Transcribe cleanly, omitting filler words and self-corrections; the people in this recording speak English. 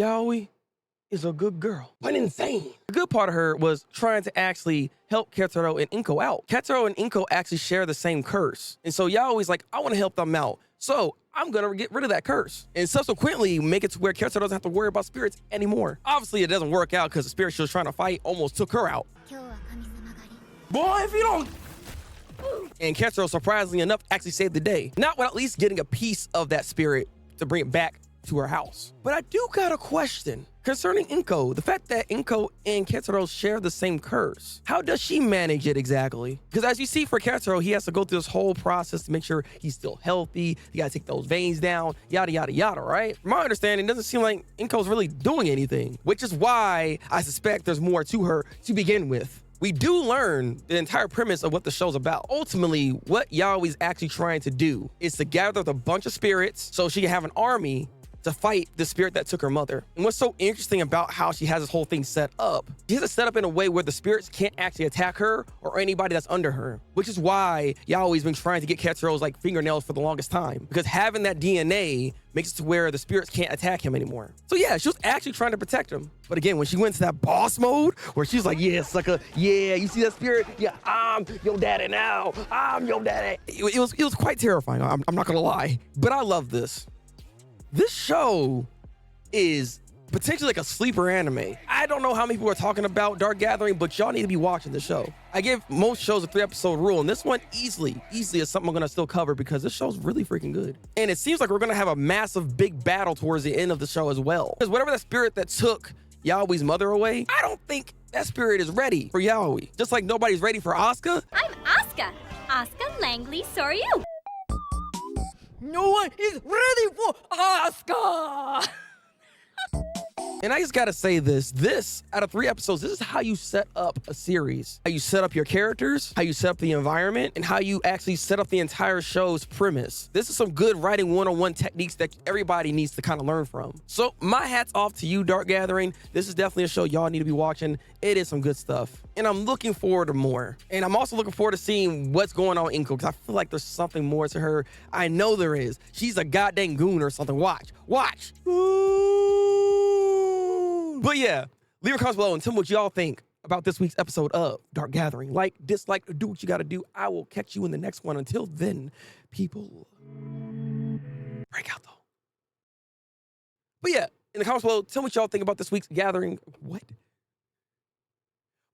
Yayoi is a good girl, but insane. The good part of her was trying to actually help Ketaro and Inko out. Ketaro and Inko actually share the same curse. And so Yaoi's like, I want to help them out. So I'm gonna get rid of that curse. And subsequently make it to where Ketaro doesn't have to worry about spirits anymore. Obviously it doesn't work out because the spirit she was trying to fight almost took her out. Boy, if you don't... And Ketaro, surprisingly enough, actually saved the day. Not without at least getting a piece of that spirit to bring it back to her house. But I do got a question concerning Inko. The fact that Inko and Ketaro share the same curse. How does she manage it exactly? Because as you see for Ketaro, he has to go through this whole process to make sure he's still healthy. You gotta take those veins down, yada, yada, yada, right? From my understanding, it doesn't seem like Inko's really doing anything, which is why I suspect there's more to her to begin with. We do learn the entire premise of what the show's about. Ultimately, what Yaoi's actually trying to do is to gather up a bunch of spirits so she can have an army to fight the spirit that took her mother. And what's so interesting about how she has this whole thing set up, she has it set up in a way where the spirits can't actually attack her or anybody that's under her, which is why Yaoi's been trying to get Ketaro's like fingernails for the longest time, because having that DNA makes it to where the spirits can't attack him anymore. So yeah, she was actually trying to protect him. But again, when she went to that boss mode where she's like, yeah, sucker, yeah, you see that spirit? Yeah, I'm your daddy now. I'm your daddy. It was quite terrifying. I'm not gonna lie, but I love this. This show is potentially like a sleeper anime. I don't know how many people are talking about Dark Gathering, but y'all need to be watching the show. I give most shows a 3-episode rule, and this one easily is something I'm gonna still cover because this show's really freaking good. And it seems like we're gonna have a massive big battle towards the end of the show as well. Because whatever that spirit that took Yaoi's mother away, I don't think that spirit is ready for Yayoi. Just like nobody's ready for Asuka. I'm Asuka. Asuka Langley Soryu. No one is ready for Asuka! And I just gotta say this out of 3 episodes, this is how you set up a series. How you set up your characters, how you set up the environment, and how you actually set up the entire show's premise. This is some good writing 101 techniques that everybody needs to kind of learn from. So my hat's off to you, Dark Gathering. This is definitely a show y'all need to be watching. It is some good stuff. And I'm looking forward to more. And I'm also looking forward to seeing what's going on with Inko, because I feel like there's something more to her. I know there is. She's a goddamn goon or something. Watch. But yeah, leave a comment below and tell me what y'all think about this week's episode of Dark Gathering. Like, dislike, do what you gotta do. I will catch you in the next one. Until then, people, break out though. But yeah, in the comments below, tell me what y'all think about this week's gathering. What?